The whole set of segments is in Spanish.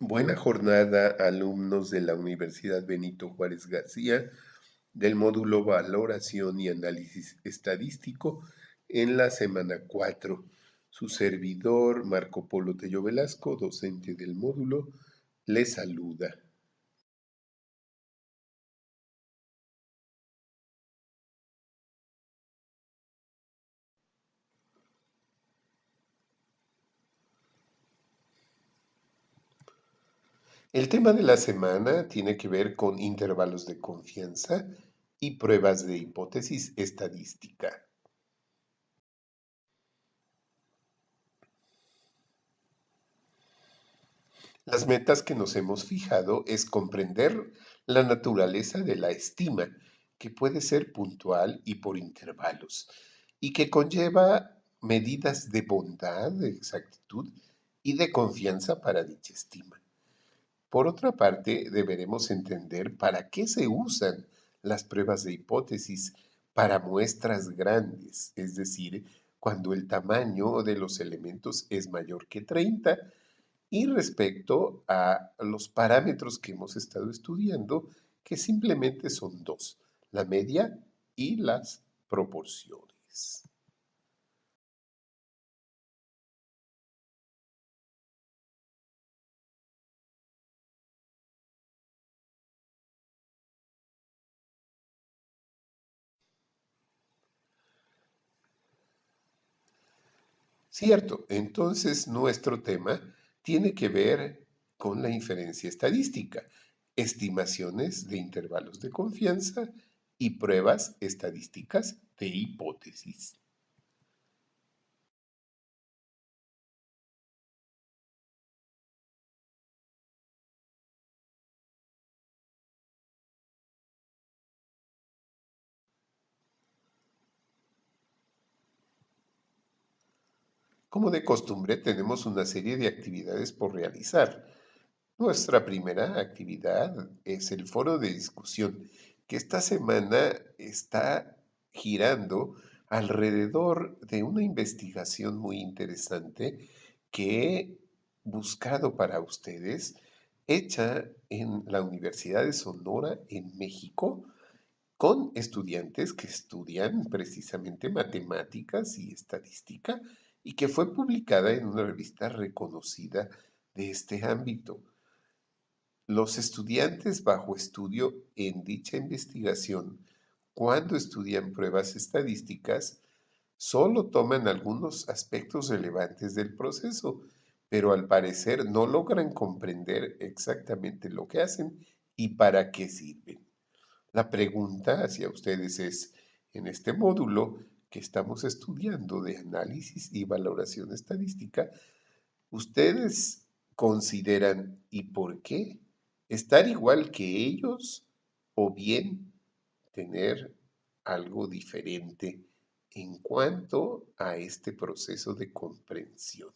Buena jornada, alumnos de la Universidad Benito Juárez García del módulo Valoración y Análisis Estadístico en la semana 4. Su servidor Marco Polo Tello Velasco, docente del módulo, les saluda. El tema de la semana tiene que ver con intervalos de confianza y pruebas de hipótesis estadística. Las metas que nos hemos fijado es comprender la naturaleza de la estima, que puede ser puntual y por intervalos, y que conlleva medidas de bondad, de exactitud y de confianza para dicha estima. Por otra parte, deberemos entender para qué se usan las pruebas de hipótesis para muestras grandes, es decir, cuando el tamaño de los elementos es mayor que 30 y respecto a los parámetros que hemos estado estudiando, que simplemente son dos, la media y las proporciones. Cierto, entonces nuestro tema tiene que ver con la inferencia estadística, estimaciones de intervalos de confianza y pruebas estadísticas de hipótesis. Como de costumbre, tenemos una serie de actividades por realizar. Nuestra primera actividad es el foro de discusión, que esta semana está girando alrededor de una investigación muy interesante que he buscado para ustedes, hecha en la Universidad de Sonora en México, con estudiantes que estudian precisamente matemáticas y estadística y que fue publicada en una revista reconocida de este ámbito. Los estudiantes bajo estudio en dicha investigación, cuando estudian pruebas estadísticas, solo toman algunos aspectos relevantes del proceso, pero al parecer no logran comprender exactamente lo que hacen y para qué sirven. La pregunta hacia ustedes es, en este módulo que estamos estudiando de análisis y valoración estadística, ¿ustedes consideran y por qué estar igual que ellos o bien tener algo diferente en cuanto a este proceso de comprensión?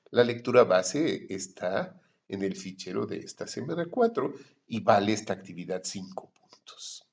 La lectura base está en el fichero de esta semana 4 y vale esta actividad 5 puntos.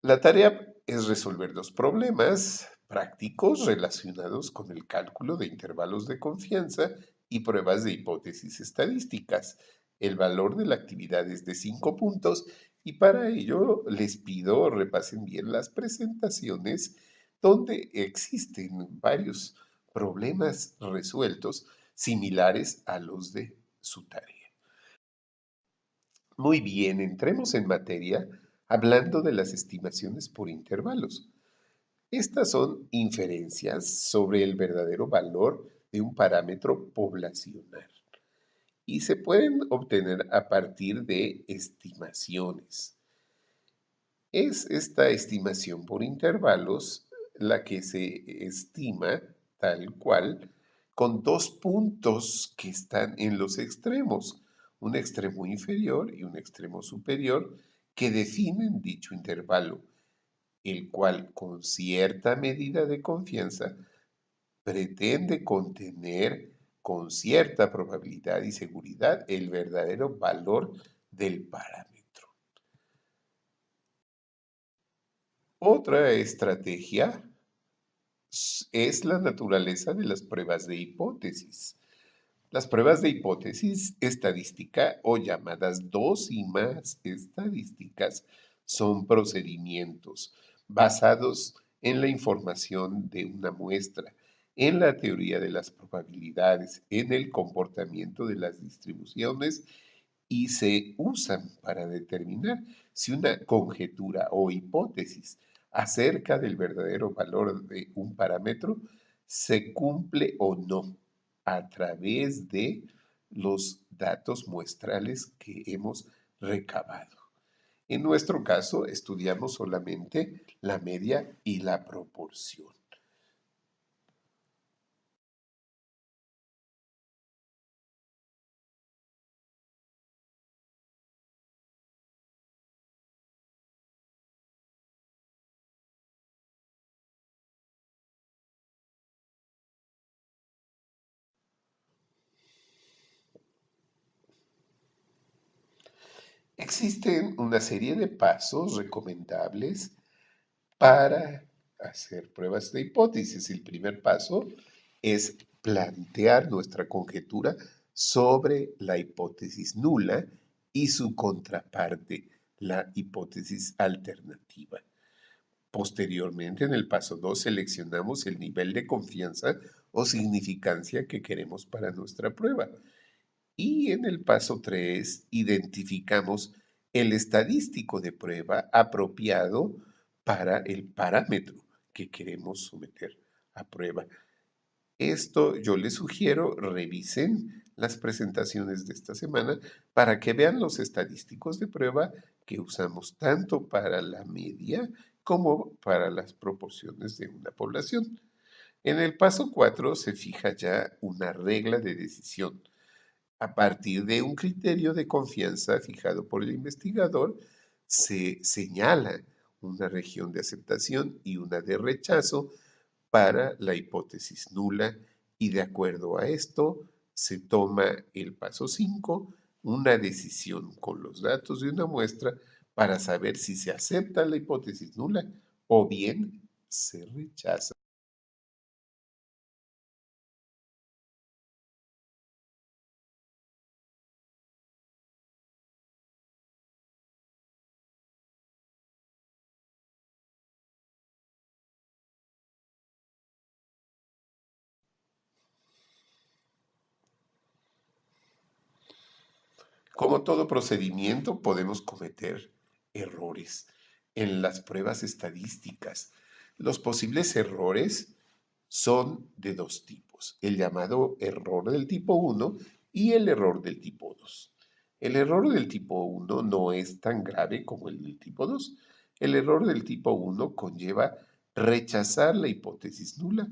La tarea es resolver dos problemas prácticos relacionados con el cálculo de intervalos de confianza y pruebas de hipótesis estadísticas. El valor de la actividad es de 5 puntos y para ello les pido repasen bien las presentaciones donde existen varios problemas resueltos similares a los de su tarea. Muy bien, entremos en materia hablando de las estimaciones por intervalos. Estas son inferencias sobre el verdadero valor de un parámetro poblacional y se pueden obtener a partir de estimaciones. Es esta estimación por intervalos la que se estima tal cual con dos puntos que están en los extremos, un extremo inferior y un extremo superior, que definen dicho intervalo, el cual con cierta medida de confianza pretende contener con cierta probabilidad y seguridad el verdadero valor del parámetro. Otra estrategia es la naturaleza de las pruebas de hipótesis. Las pruebas de hipótesis estadística o llamadas dos y más estadísticas son procedimientos basados en la información de una muestra, en la teoría de las probabilidades, en el comportamiento de las distribuciones y se usan para determinar si una conjetura o hipótesis acerca del verdadero valor de un parámetro se cumple o no a través de los datos muestrales que hemos recabado. En nuestro caso, estudiamos solamente la media y la proporción. Existen una serie de pasos recomendables para hacer pruebas de hipótesis. El primer paso es plantear nuestra conjetura sobre la hipótesis nula y su contraparte, la hipótesis alternativa. Posteriormente, en el paso 2, seleccionamos el nivel de confianza o significancia que queremos para nuestra prueba. Y en el paso 3 identificamos el estadístico de prueba apropiado para el parámetro que queremos someter a prueba. Esto yo les sugiero, revisen las presentaciones de esta semana para que vean los estadísticos de prueba que usamos tanto para la media como para las proporciones de una población. En el paso 4 se fija ya una regla de decisión a partir de un criterio de confianza fijado por el investigador, se señala una región de aceptación y una de rechazo para la hipótesis nula y de acuerdo a esto se toma el paso 5, una decisión con los datos de una muestra para saber si se acepta la hipótesis nula o bien se rechaza. Como todo procedimiento, podemos cometer errores en las pruebas estadísticas. Los posibles errores son de dos tipos, el llamado error del tipo 1 y el error del tipo 2. El error del tipo 1 no es tan grave como el del tipo 2. El error del tipo 1 conlleva rechazar la hipótesis nula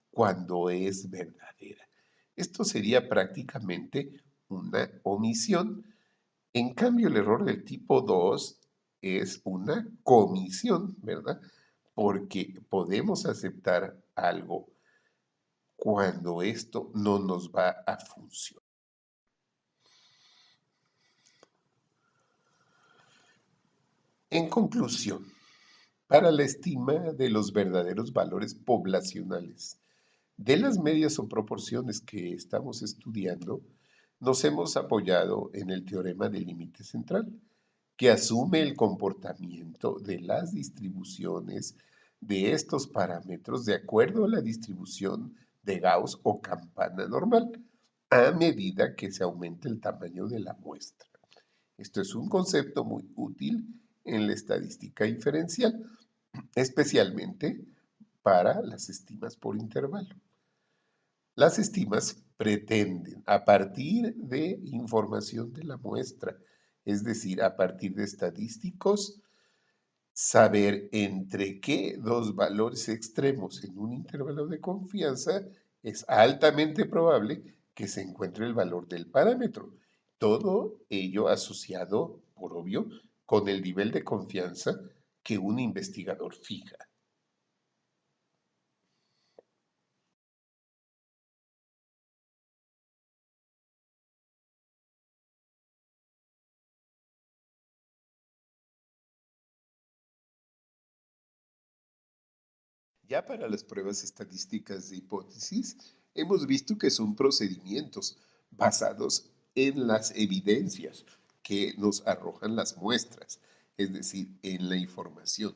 cuando es verdadera. Esto sería prácticamente una omisión. En cambio, el error del tipo 2 es una comisión, ¿verdad? Porque podemos aceptar algo cuando esto no nos va a funcionar. En conclusión, para la estima de los verdaderos valores poblacionales de las medias o proporciones que estamos estudiando, nos hemos apoyado en el teorema del límite central, que asume el comportamiento de las distribuciones de estos parámetros de acuerdo a la distribución de Gauss o campana normal, a medida que se aumenta el tamaño de la muestra. Esto es un concepto muy útil en la estadística inferencial, especialmente para las estimas por intervalo. Las estimas pretenden, a partir de información de la muestra, es decir, a partir de estadísticos, saber entre qué dos valores extremos en un intervalo de confianza es altamente probable que se encuentre el valor del parámetro. Todo ello asociado, por obvio, con el nivel de confianza que un investigador fija. Ya para las pruebas estadísticas de hipótesis, hemos visto que son procedimientos basados en las evidencias que nos arrojan las muestras, es decir, en la información,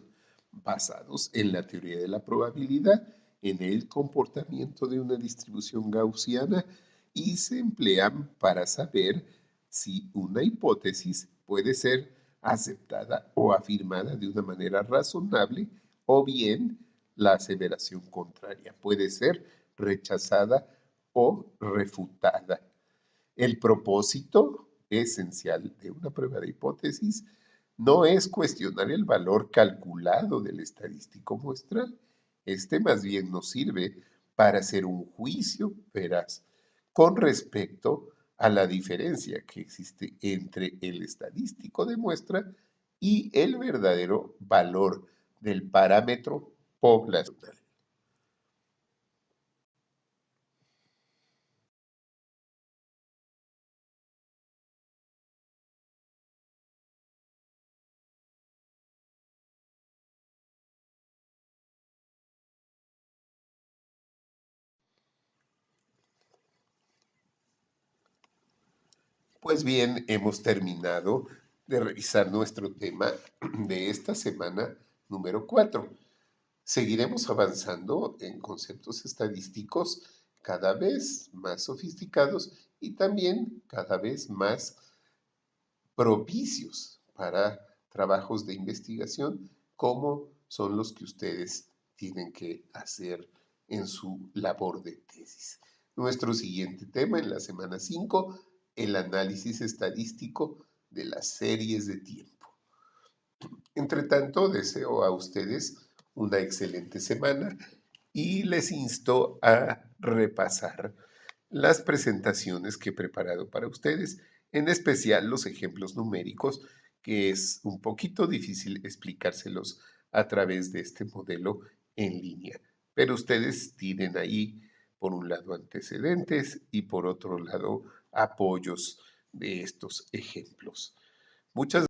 basados en la teoría de la probabilidad, en el comportamiento de una distribución gaussiana y se emplean para saber si una hipótesis puede ser aceptada o afirmada de una manera razonable o bien la aseveración contraria puede ser rechazada o refutada. El propósito esencial de una prueba de hipótesis no es cuestionar el valor calculado del estadístico muestral. Este más bien nos sirve para hacer un juicio veraz con respecto a la diferencia que existe entre el estadístico de muestra y el verdadero valor del parámetro poblacional. Pues bien, hemos terminado de revisar nuestro tema de esta semana número 4. Seguiremos avanzando en conceptos estadísticos cada vez más sofisticados y también cada vez más propicios para trabajos de investigación como son los que ustedes tienen que hacer en su labor de tesis. Nuestro siguiente tema en la semana 5, el análisis estadístico de las series de tiempo. Entre tanto, deseo a ustedes una excelente semana y les insto a repasar las presentaciones que he preparado para ustedes, en especial los ejemplos numéricos, que es un poquito difícil explicárselos a través de este modelo en línea. Pero ustedes tienen ahí, por un lado, antecedentes y por otro lado, apoyos de estos ejemplos. Muchas